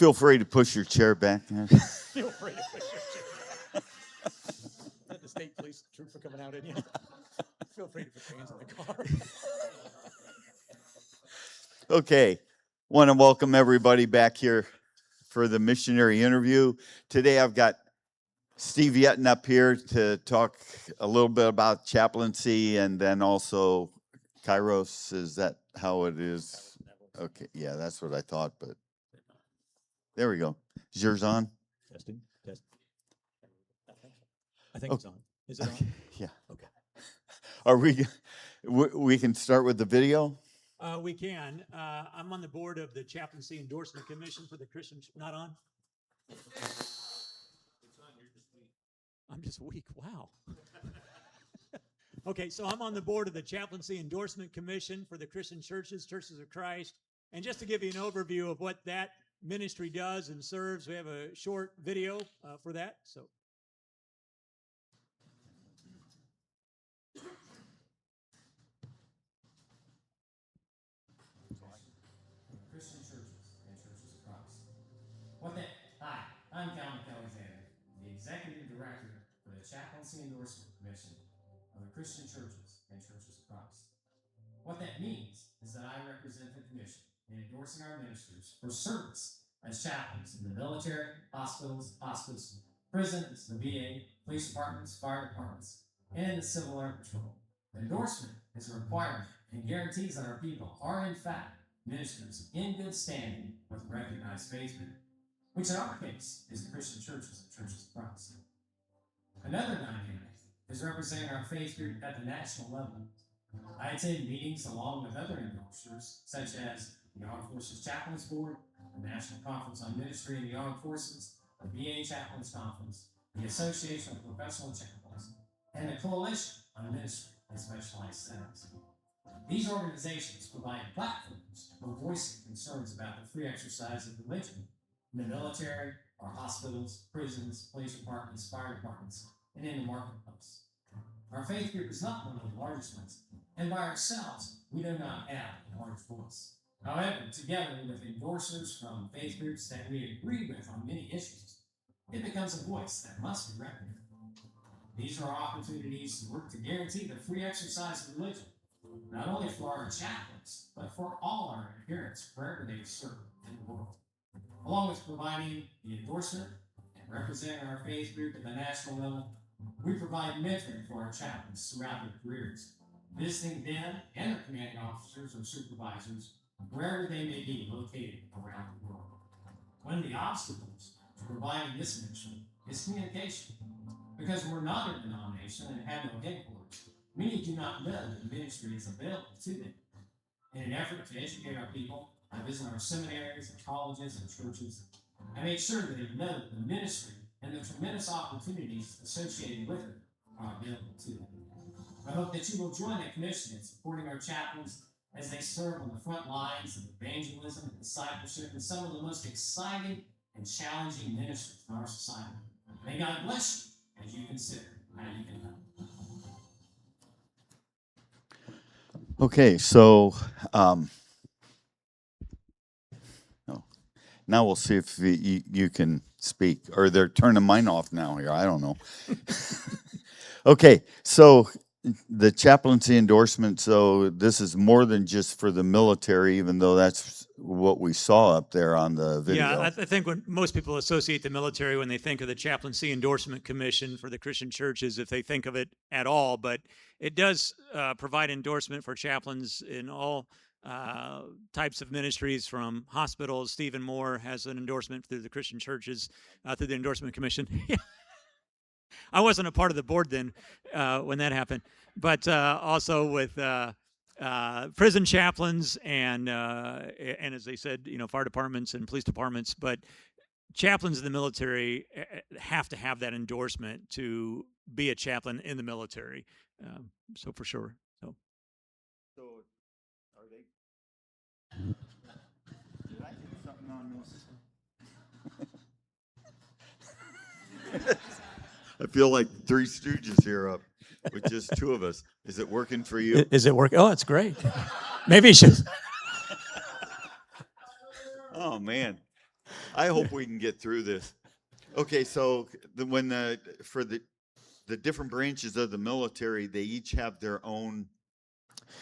Feel free to push your chair back. Feel free to push your chair. Is that the state police trooper coming out in you? Feel free to put your hands in the car. Okay, want to welcome everybody back here for the missionary interview. Today I've got Steve Yetton up here to talk a little bit about chaplaincy, and then also Kairos. Is that how it is? Okay, yeah, that's what I thought, but there we go. Is yours on? Testing, test. I think it's on. Is it on? Yeah. Okay. Are we can start with the video? We can. I'm on the board of the Chaplaincy Endorsement Commission for the Christian. Not on? I'm just weak. Wow. Okay, so I'm on the board of the Chaplaincy Endorsement Commission for the Christian Churches of Christ. And just to give you an overview of what that ministry does and serves, we have a short video for that. So. Christian churches and churches of Christ. Hi, I'm Calvin Alexander, the Executive Director for the Chaplaincy Endorsement Commission of the Christian Churches and Churches of Christ. What that means is that I represent the Commission in endorsing our ministers for service as chaplains in the military, hospitals, hospice, prisons, the VA, police departments, fire departments, and the Civil Air Patrol. The endorsement is a requirement and guarantees that our people are, in fact, ministers in good standing with a recognized faith group, which in our case is the Christian Churches and Churches of Christ. Another dynamic is representing our faith group at the national level. I attend meetings along with other endorsers, such as the Armed Forces Chaplains Board, the National Conference on Ministry in the Armed Forces, the VA Chaplains Conference, the Association of Professional Chaplains, and the Coalition on Ministry in Specialized Settings. These organizations provide platforms for voicing concerns about the free exercise of religion in the military, our hospitals, prisons, police departments, fire departments, and in the marketplace. Our faith group is not one of the largest ones, and by ourselves, we do not have a large voice. However, together with endorsers from faith groups that we agree with on many issues, it becomes a voice that must be recognized. These are opportunities to work to guarantee the free exercise of religion, not only for our chaplains, but for all our adherents wherever they serve in the world. Along with providing the endorsement and representing our faith group at the national level, we provide mentoring for our chaplains throughout their careers, visiting them and their commanding officers or supervisors wherever they may be located around the world. One of the obstacles to providing this mission is communication. Because we're not a denomination and have no headquarters, many do not know that the ministry is available to them. In an effort to educate our people, I visit our seminaries and colleges and churches. I make sure that they know that the ministry and the tremendous opportunities associated with it are available to them. I hope that you will join the commission in supporting our chaplains as they serve on the front lines of evangelism and discipleship in some of the most exciting and challenging ministries in our society. May God bless you as you consider how you can help. Okay, so now we'll see if you can speak, or they're turning mine off now here. I don't know. Okay, so the chaplaincy endorsement. So this is more than just for the military, even though that's what we saw up there on the video. Yeah, I think when most people associate the military when they think of the Chaplaincy Endorsement Commission for the Christian Churches, if they think of it at all, but it does provide endorsement for chaplains in all types of ministries, from hospitals. Stephen Moore has an endorsement through the Christian Churches, through the Endorsement Commission. I wasn't a part of the board then when that happened, but also with prison chaplains and as they said, fire departments and police departments. But chaplains in the military have to have that endorsement to be a chaplain in the military. So for sure. So are they? Did I do something on this? I feel like Three Stooges here up with just two of us. Is it working for you? Is it working? Oh, it's great. Maybe you should. Oh, man. I hope we can get through this. Okay, so for the different branches of the military, they each have their own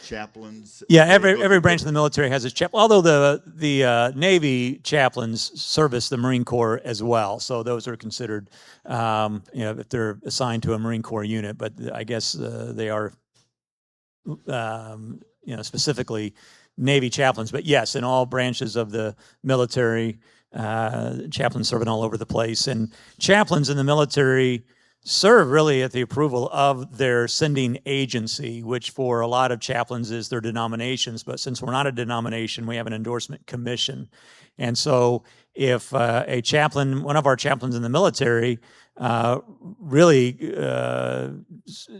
chaplains. Yeah, They every look every at branch of the military has its chaplain. Although the Navy chaplains service the Marine Corps as well, so those are considered, if they're assigned to a Marine Corps unit. But I guess they are, specifically Navy chaplains. But yes, in all branches of the military, chaplains serving all over the place, and chaplains in the military serve really at the approval of their sending agency, which for a lot of chaplains is their denominations. But since we're not a denomination, we have an endorsement commission. And so if one of our chaplains in the military, really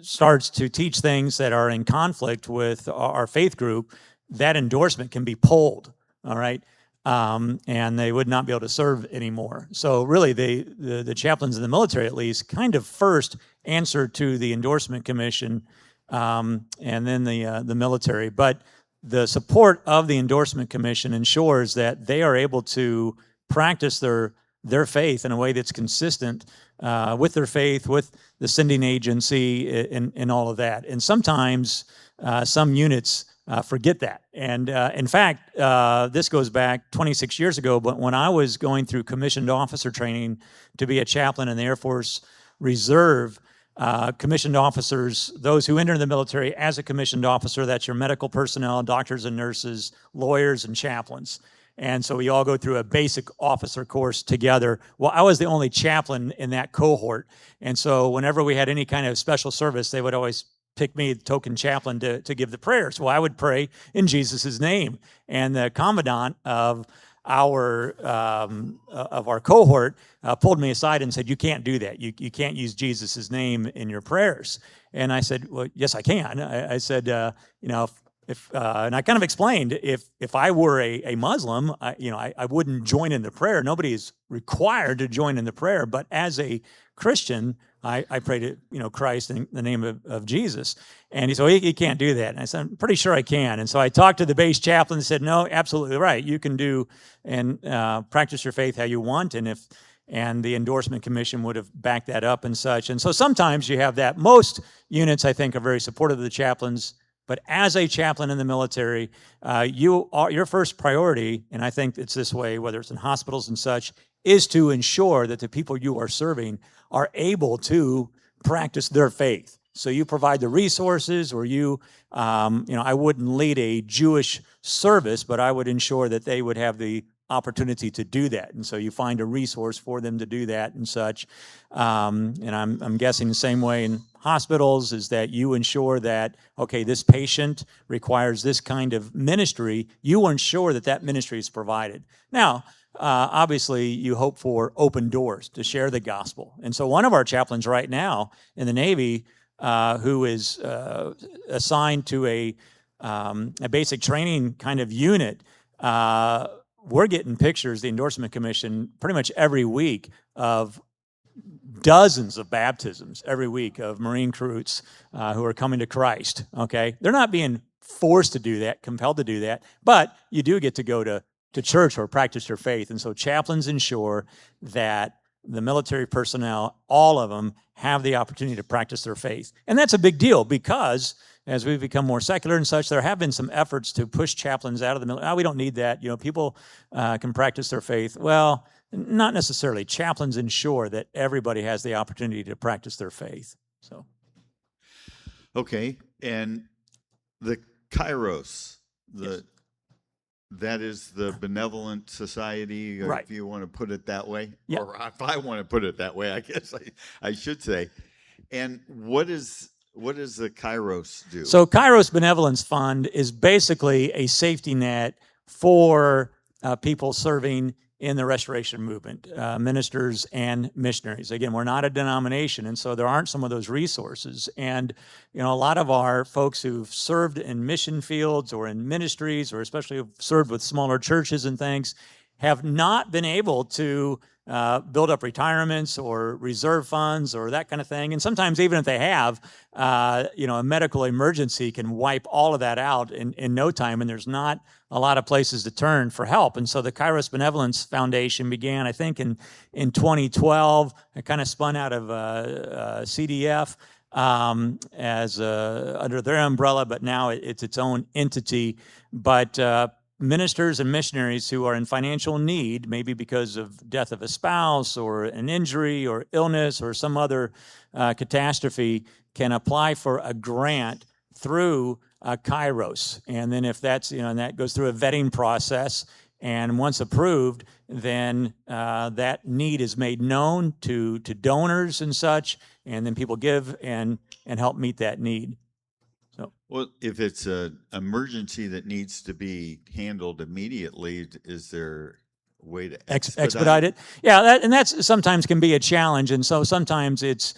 starts to teach things that are in conflict with our faith group, that endorsement can be pulled, all right? And they would not be able to serve anymore. So really, the chaplains in the military, at least, kind of first answer to the endorsement commission, and then the military. But the support of the endorsement commission ensures that they are able to practice their faith in a way that's consistent with their faith, with the sending agency, and all of that. And sometimes some units forget that. And in fact, this goes back 26 years ago, but when I was going through commissioned officer training to be a chaplain in the Air Force Reserve, commissioned officers, those who enter the military as a commissioned officer, that's your medical personnel, doctors and nurses, lawyers and chaplains. And so we all go through a basic officer course together. Well, I was the only chaplain in that cohort. And so whenever we had any kind of special service, they would always pick me, the token chaplain, to give the prayers. Well, I would pray in Jesus' name. And the commandant of our cohort pulled me aside and said, "You can't do that. You can't use Jesus' name in your prayers." And I said, "Well, yes, I can." I said, and I kind of explained, if I were a Muslim, I wouldn't join in the prayer. Nobody is required to join in the prayer. But as a Christian, I pray to Christ in the name of Jesus. And he said, "Well, you can't do that." And I said, "I'm pretty sure I can." And so I talked to the base chaplain and said, "No, absolutely right. You can do and practice your faith how you want." And the endorsement commission would have backed that up and such. And so sometimes you have that. Most units, I think, are very supportive of the chaplains. But as a chaplain in the military, your first priority, and I think it's this way, whether it's in hospitals and such, is to ensure that the people you are serving are able to practice their faith. So you provide the resources, or I wouldn't lead a Jewish service, but I would ensure that they would have the opportunity to do that. And so you find a resource for them to do that and such. And I'm guessing the same way in hospitals, is that you ensure that, okay, this patient requires this kind of ministry. You ensure that ministry is provided. Now, obviously, you hope for open doors to share the gospel. And so one of our chaplains right now in the Navy, who is assigned to a basic training kind of unit, we're getting pictures, the endorsement commission, pretty much every week of dozens of baptisms every week of Marine recruits who are coming to Christ, okay? They're not being forced to do that, compelled to do that, but you do get to go to church or practice your faith. And so chaplains ensure that the military personnel, all of them, have the opportunity to practice their faith. And that's a big deal, because as we've become more secular and such, there have been some efforts to push chaplains out of the military. We don't need that. People can practice their faith. Well, not necessarily. Chaplains ensure that everybody has the opportunity to practice their faith. So, okay, and the Kairos, Yes. that is the benevolent society, or Right. if you want to put it that way, Yeah. or if I want to put it that way, I guess I should say. And what does the Kairos do? So Kairos Benevolence Fund is basically a safety net for people serving in the restoration movement, ministers and missionaries. Again, we're not a denomination, and so there aren't some of those resources. And a lot of our folks who've served in mission fields or in ministries, or especially who've served with smaller churches and things, have not been able to build up retirements or reserve funds or that kind of thing. And sometimes even if they have, a medical emergency can wipe all of that out in no time, and there's not a lot of places to turn for help. And so the Kairos Benevolence Foundation began, I think, in 2012. It kind of spun out of CDF as under their umbrella, but now it's its own entity. But ministers and missionaries who are in financial need, maybe because of death of a spouse or an injury or illness or some other catastrophe, can apply for a grant through Kairos. And then if that's, and that goes through a vetting process, and once approved, then that need is made known to donors and such, and then people give and help meet that need. So, Well, if it's an emergency that needs to be handled immediately, is there a way to expedite it? Yeah, that's sometimes can be a challenge, and so sometimes it's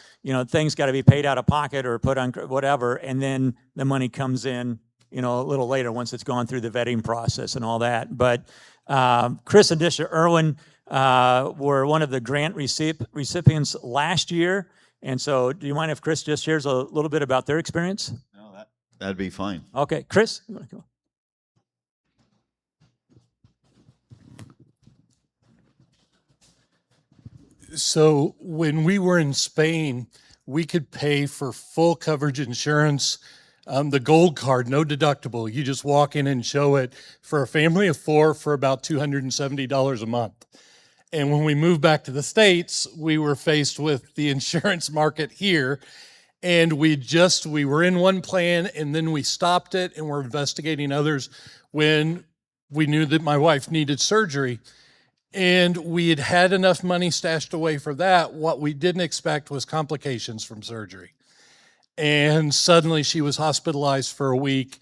things got to be paid out of pocket or put on whatever, and then the money comes in a little later once it's gone through the vetting process and all that. But Chris and Disha Irwin were one of the grant recipients last year, and so do you mind if Chris just shares a little bit about their experience? No, that'd be fine. Okay, Chris, you want to go? So when we were in Spain, we could pay for full coverage insurance, the gold card, no deductible. You just walk in and show it for a family of 4 for about $270 a month. And when we moved back to the States, we were faced with the insurance market here. And we were in one plan, and then we stopped it, and we're investigating others when we knew that my wife needed surgery. And we had enough money stashed away for that. What we didn't expect was complications from surgery. And suddenly she was hospitalized for a week,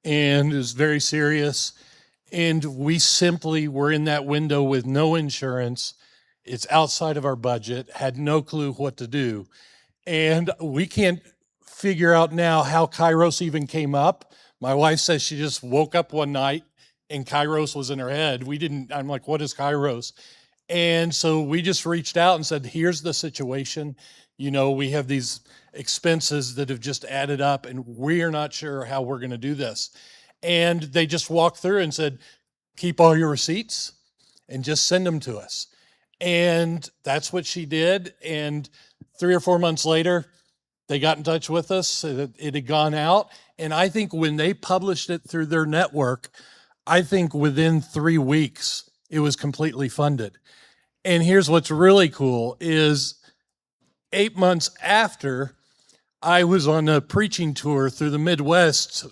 and it was very serious. And we simply were in that window with no insurance. It's outside of our budget, had no clue what to do. And we can't figure out now how Kairos even came up. My wife says she just woke up one night and Kairos was in her head. I'm like, what is Kairos? And so we just reached out and said, here's the situation. We have these expenses that have just added up, and we're not sure how we're going to do this. And they just walked through and said, keep all your receipts and just send them to us. And that's what she did. And 3 or 4 months later, they got in touch with us. It had gone out. And I think when they published it through their network, I think within 3 weeks, it was completely funded. And here's what's really cool is 8 months after, I was on a preaching tour through the Midwest,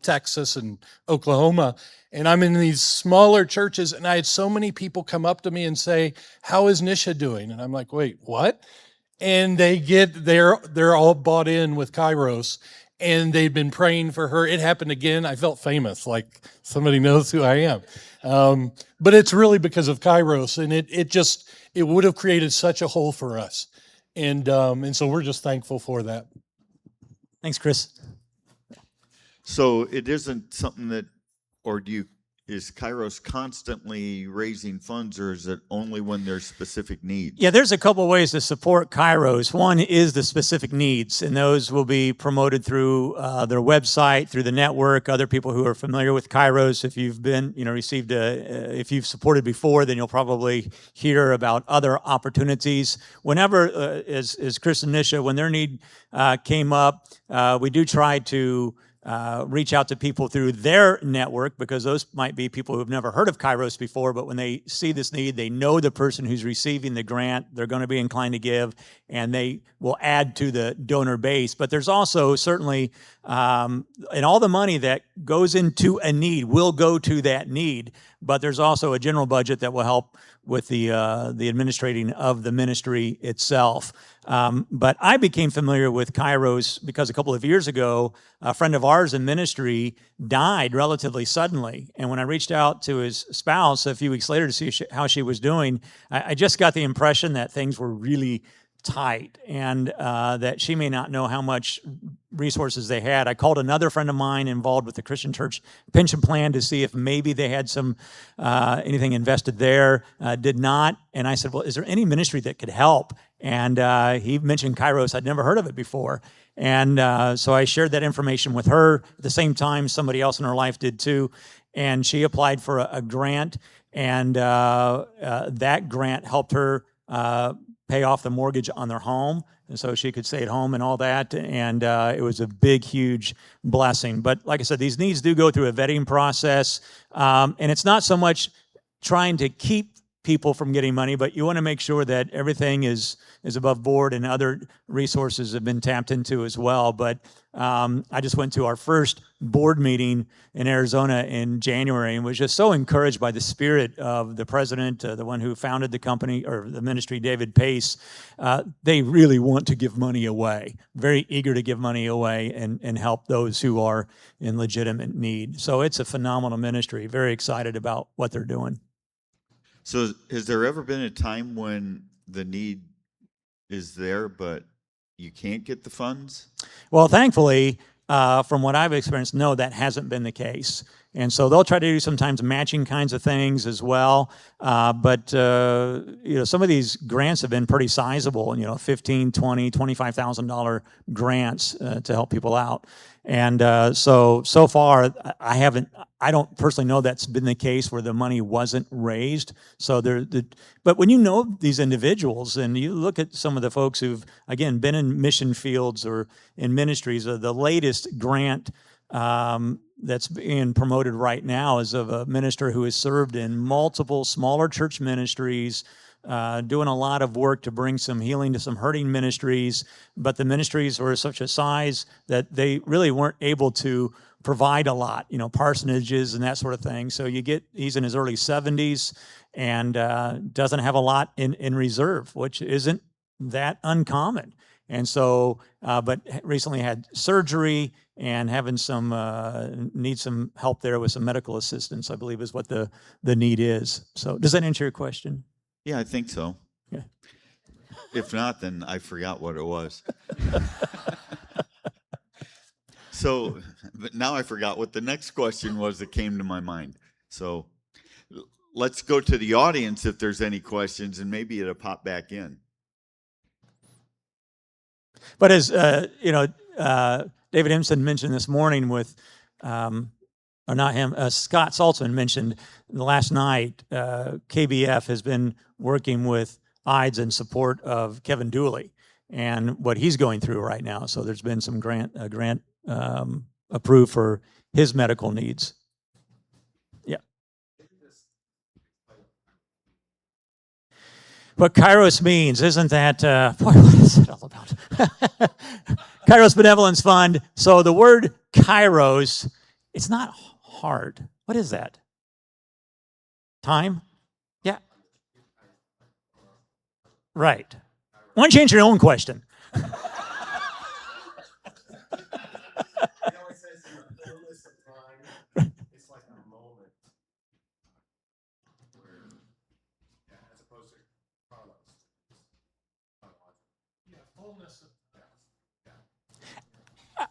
Texas and Oklahoma, and I'm in these smaller churches, and I had so many people come up to me and say, how is Nisha doing? And I'm like, wait, what? And they're all bought in with Kairos, and they'd been praying for her. It happened again. I felt famous, like somebody knows who I am. But it's really because of Kairos, and it would have created such a hole for us. And so we're just thankful for that. Thanks, Chris. So it isn't something is Kairos constantly raising funds, or is it only when there's specific needs? Yeah, there's a couple ways to support Kairos. One is the specific needs, and those will be promoted through their website, through the network. Other people who are familiar with Kairos, if you've been, if you've supported before, then you'll probably hear about other opportunities. Whenever, as Chris and Nisha, when their need came up, we do try to reach out to people through their network, because those might be people who've never heard of Kairos before, but when they see this need, they know the person who's receiving the grant, they're going to be inclined to give, and they will add to the donor base. But there's also certainly, and all the money that goes into a need will go to that need, but there's also a general budget that will help with the administrating of the ministry itself. But I became familiar with Kairos because a couple of years ago, a friend of ours in ministry died relatively suddenly. And when I reached out to his spouse a few weeks later to see how she was doing, I just got the impression that things were really tight, and that she may not know how much resources they had. I called another friend of mine involved with the Christian Church pension plan to see if maybe they had some anything invested there. Did not. And I said, well, is there any ministry that could help? And he mentioned Kairos. I'd never heard of it before. And so I shared that information with her. At the same time, somebody else in her life did too. And she applied for a grant, and that grant helped her pay off the mortgage on their home, and so she could stay at home and all that. And it was a big, huge blessing. But like I said, these needs do go through a vetting process, and it's not so much trying to keep people from getting money, but you want to make sure that everything is above board and other resources have been tapped into as well. But I just went to our first board meeting in Arizona in January and was just so encouraged by the spirit of the president, the one who founded the company or the ministry, David Pace. They really want to give money away, very eager to give money away and help those who are in legitimate need. So it's a phenomenal ministry, very excited about what they're doing. So has there ever been a time when the need is there, but you can't get the funds? Well, thankfully, from what I've experienced, no, that hasn't been the case. And so they'll try to do sometimes matching kinds of things as well. But some of these grants have been pretty sizable, $15,000, $20,000, $25,000 grants to help people out. And so far, I don't personally know that's been the case where the money wasn't raised. So but when you know these individuals and you look at some of the folks who've, again, been in mission fields or in ministries, the latest grant that's being promoted right now is of a minister who has served in multiple smaller church ministries, doing a lot of work to bring some healing to some hurting ministries, but the ministries were such a size that they really weren't able to provide a lot, parsonages and that sort of thing. So he's in his early 70s and doesn't have a lot in reserve, which isn't that uncommon. And so, but recently had surgery and having needs some help there with some medical assistance, I believe is what the need is. So does that answer your question? Yeah, I think so. Yeah. If not, then I forgot what it was. So, but now I forgot what the next question was that came to my mind. So let's go to the audience if there's any questions, and maybe it'll pop back in. But as David Himson mentioned this morning with, or not him, Scott Saltzman mentioned last night, KBF has been working with IDES in support of Kevin Dooley and what he's going through right now. So there's been some grant approved for his medical needs. Yeah. What Kairos means, isn't that, boy, what is it all about? Kairos Benevolence Fund. So the word Kairos, it's not hard. What is that? Time? Yeah. Right. Why don't you answer your own question?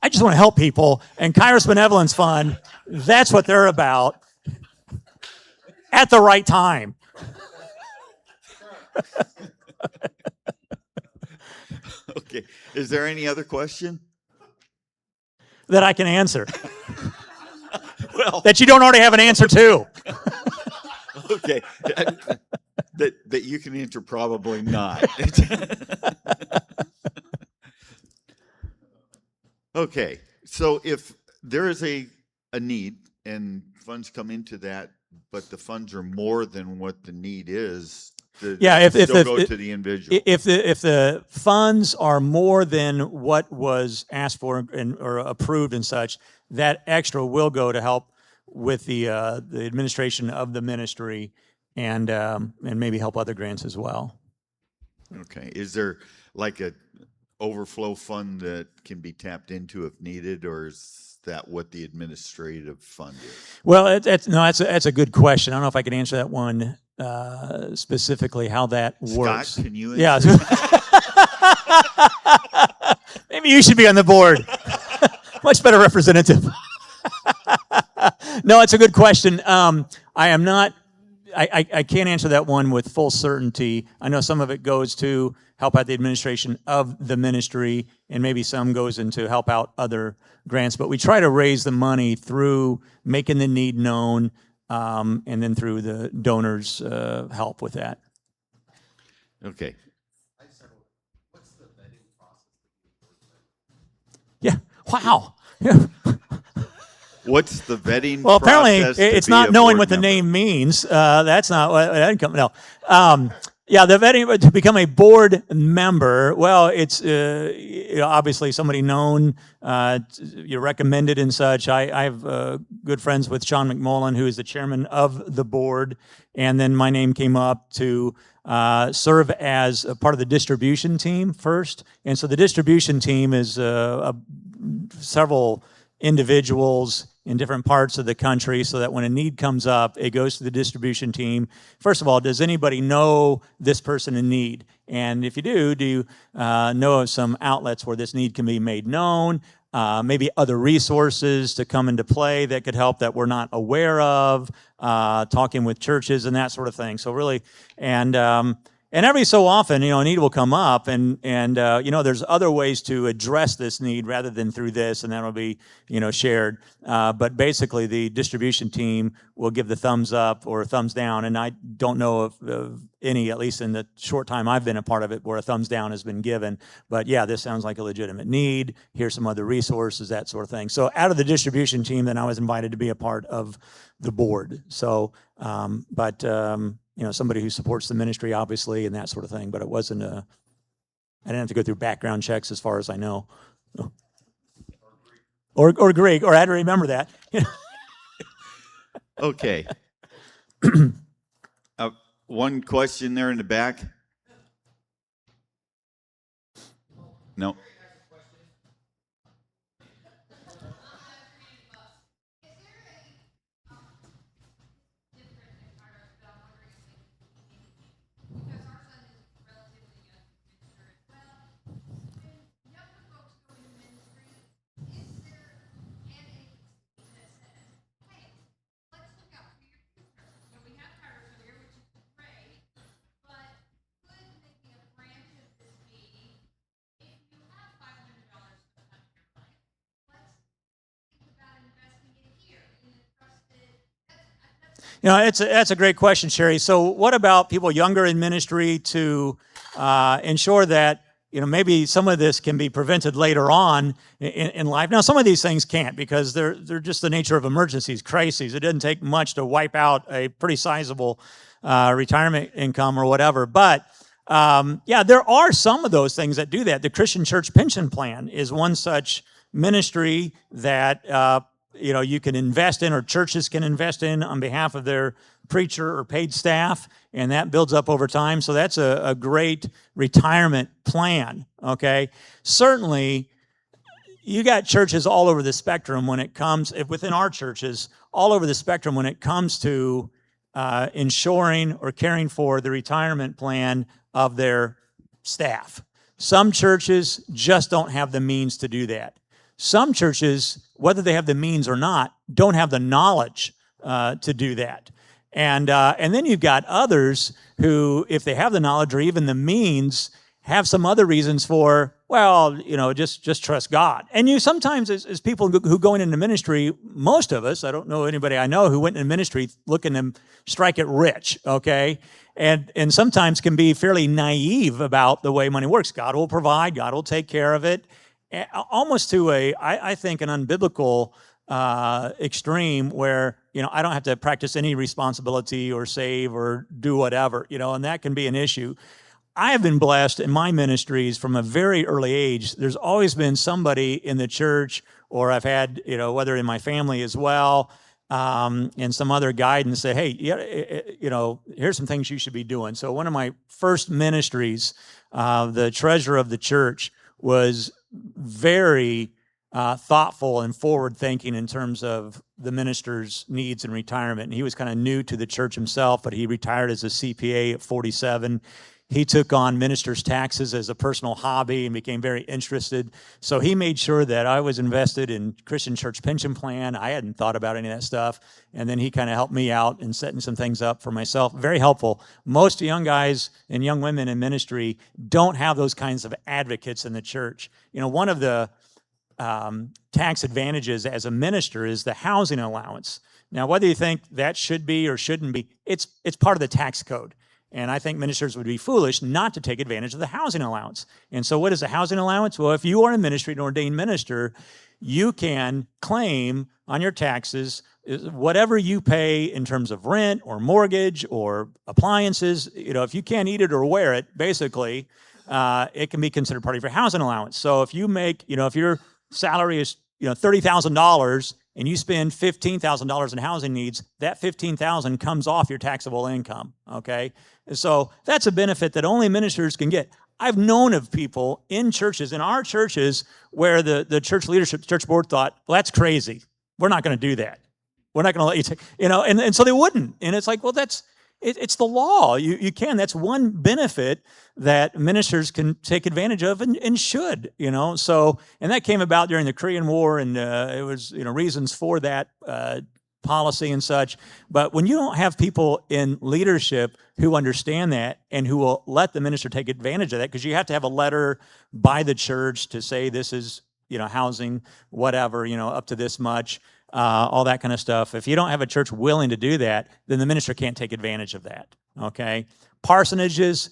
I just want to help people, and Kairos Benevolence Fund, that's what they're about at the right time. Okay. Is there any other question? That I can answer. Well, that you don't already have an answer to. Okay. That you can answer, probably not. Okay. So if there is a need and funds come into that, but the funds are more than what the need is, if go to the individual. If the funds are more than what was asked for or approved and such, that extra will go to help with the administration of the ministry and maybe help other grants as well. Okay. Is there like a overflow fund that can be tapped into if needed, or is that what the administrative fund is? Well, that's a good question. I don't know if I can answer that one specifically, how that works. Scott, can you answer? Yeah. Maybe you should be on the board. Much better representative. No, it's a good question. I am not. I can't answer that one with full certainty. I know some of it goes to help out the administration of the ministry, and maybe some goes into help out other grants. But we try to raise the money through making the need known, and then through the donors' help with that. Okay. Yeah. Wow. Yeah. What's the vetting Well, apparently process to it's be not a knowing board what the member? name means. That's not what that didn't come. No. Yeah, the vetting to become a board member. Well, it's obviously somebody known. You're recommended and such. I have good friends with Sean McMullen, who is the chairman of the board, and then my name came up to serve as a part of the distribution team first. And so the distribution team is several individuals in different parts of the country, so that when a need comes up, it goes to the distribution team. First of all, does anybody know this person in need? And if you do you know of some outlets where this need can be made known? Maybe other resources to come into play that could help that we're not aware of, talking with churches and that sort of thing. So really, and every so often, a need will come up, and there's other ways to address this need rather than through this, and that'll be, shared. But basically, the distribution team will give the thumbs up or thumbs down, and I don't know of any, at least in the short time I've been a part of it, where a thumbs down has been given. But yeah, this sounds like a legitimate need. Here's some other resources, that sort of thing. So out of the distribution team, then I was invited to be a part of the board. So, somebody who supports the ministry, obviously, and that sort of thing. But it wasn't I didn't have to go through background checks as far as I know. Or Greek, or I had to remember that. Okay. One question there in the back. No. That's a great question, Sherry. So what about people younger in ministry to ensure that, maybe some of this can be prevented later on in life? Now, some of these things can't, because they're just the nature of emergencies, crises. It doesn't take much to wipe out a pretty sizable retirement income or whatever. But there are some of those things that do that. The Christian Church Pension Plan is one such ministry that you can invest in, or churches can invest in on behalf of their preacher or paid staff, and that builds up over time. So that's a great retirement plan, okay? Certainly, you got churches all over the spectrum when it comes, within our churches, all over the spectrum when it comes to ensuring or caring for the retirement plan of their staff. Some churches just don't have the means to do that. Some churches, whether they have the means or not, don't have the knowledge to do that. And then you've got others who, if they have the knowledge or even the means, have some other reasons for, just trust God. And you sometimes, as people who go into ministry, most of us, I don't know anybody I know who went into ministry looking to strike it rich, okay? And sometimes can be fairly naive about the way money works. God will provide, God will take care of it. Almost to I think, an unbiblical extreme where, I don't have to practice any responsibility or save or do whatever, and that can be an issue. I have been blessed in my ministries from a very early age. There's always been somebody in the church, or I've had, whether in my family as well, and some other guidance, say, hey, here's some things you should be doing. So one of my first ministries, the treasurer of the church, was very thoughtful and forward-thinking in terms of the minister's needs and retirement. And he was kind of new to the church himself, but he retired as a CPA at 47. he took on ministers' taxes as a personal hobby and became very interested. So he made sure that I was invested in Christian church pension plan. I hadn't thought about any of that stuff. And then he kind of helped me out in setting some things up for myself. Very helpful. Most young guys and young women in ministry don't have those kinds of advocates in the church. You know, one of the tax advantages as a minister is the housing allowance. Now, whether you think that should be or shouldn't be, it's part of the tax code. And I think ministers would be foolish not to take advantage of the housing allowance. And so what is a housing allowance? Well, if you are in ministry, an ordained minister, you can claim on your taxes whatever you pay in terms of rent or mortgage or appliances. You know, if you can't eat it or wear it, basically, it can be considered part of your housing allowance. So if you make, you know, if your salary is, you know, $30,000 and you spend $15,000 in housing needs, that $15,000 comes off your taxable income, okay? So that's a benefit that only ministers can get. I've known of people in churches, in our churches, where the church leadership, church board thought, well, that's crazy. We're not going to do that. We're not going to let you take, you know, and so they wouldn't. And it's like, well, it's the law. You can. That's one benefit that ministers can take advantage of and should, you know. So, and that came about during the Korean War, and it was, you know, reasons for that policy and such. But when you don't have people in leadership who understand that and who will let the minister take advantage of that, because you have to have a letter by the church to say this is, you know, housing, whatever, you know, up to this much. All that kind of stuff. If you don't have a church willing to do that, then the minister can't take advantage of that, okay? Parsonages,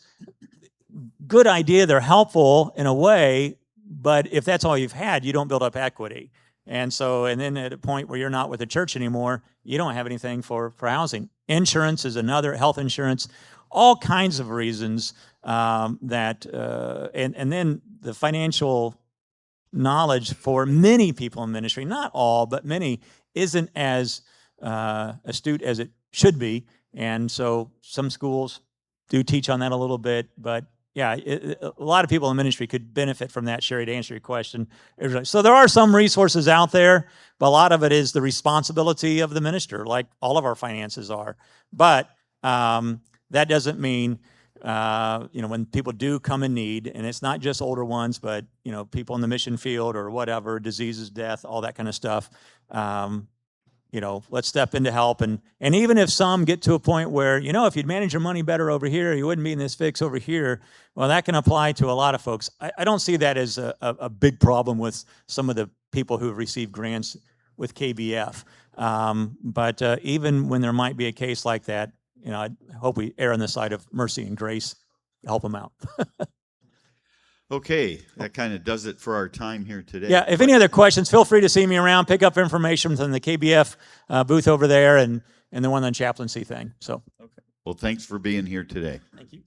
good idea. They're helpful in a way, but if that's all you've had, you don't build up equity. And so, and then at a point where you're not with the church anymore, you don't have anything for housing. Insurance is another, health insurance, all kinds of reasons and then the financial knowledge for many people in ministry, not all, but many, isn't as astute as it should be. And so some schools do teach on that a little bit, but yeah, a lot of people in ministry could benefit from that, Sherry, to answer your question. So there are some resources out there, but a lot of it is the responsibility of the minister, like all of our finances are. But that doesn't mean you know, when people do come in need, and it's not just older ones, but, you know, people in the mission field or whatever, diseases, death, all that kind of stuff, you know, let's step in to help. And even if some get to a point where, you know, if you'd manage your money better over here, you wouldn't be in this fix over here, well, that can apply to a lot of folks. I don't see that as a big problem with some of the people who have received grants with KBF. But even when there might be a case like that, you know, I hope we err on the side of mercy and grace to help them out. Okay, that kind of does it for our time here today. Yeah, if any other questions, feel free to see me around, pick up information from the KBF booth over there and the one on chaplaincy thing. So, Okay. Well, thanks for being here today. thank you.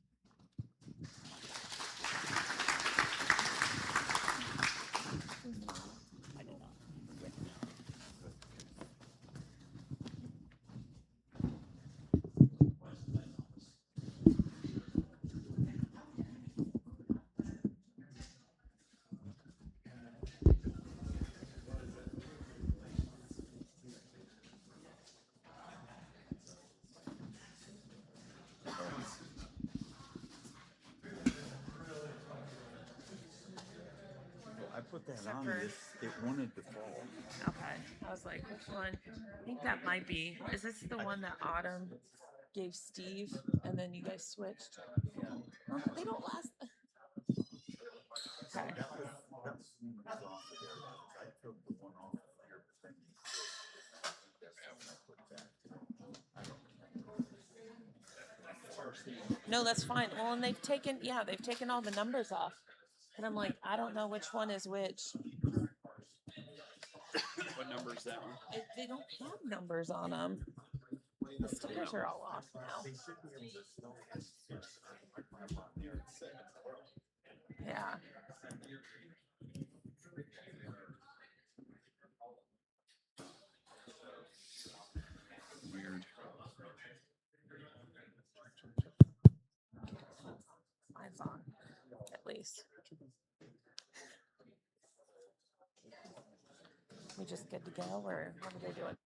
I put that Except on, for- it wanted to fall. Okay. I was like, which one? I think that might be. Is this the one that Autumn gave Steve and then you guys switched? Well, they don't last. Okay. No, that's fine. Well, and they've taken all the numbers off. And I'm like, I don't know which one is which. What number is that one? They don't have numbers on them. The stickers are all off now. Yeah. Weird. Mine's on, at least. We just good to go, or what are they doing?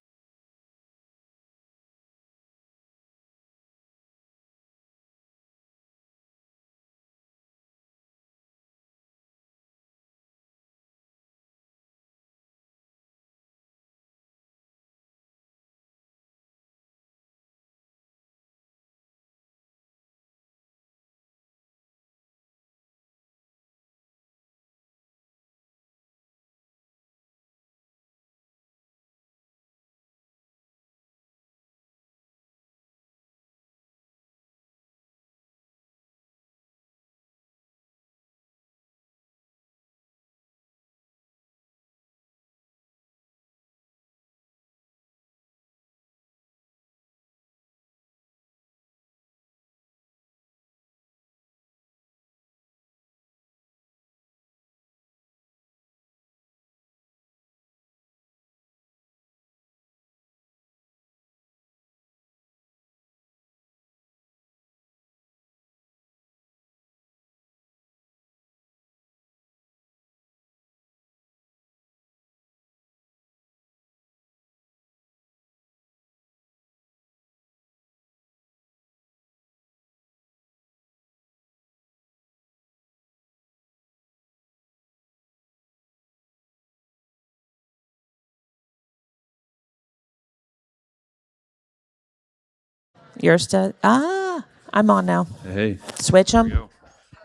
You're still. I'm on now. Hey, Switch here we them. go.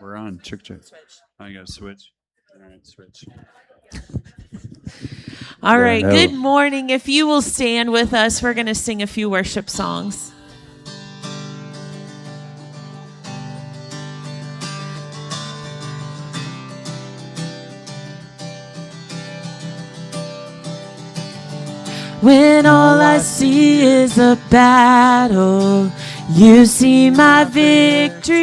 We're on. Check. I gotta switch. All right, switch. All The right. hell? Good morning. If you will stand with us, we're going to sing a few worship songs. When all I see is a battle, you see my victory.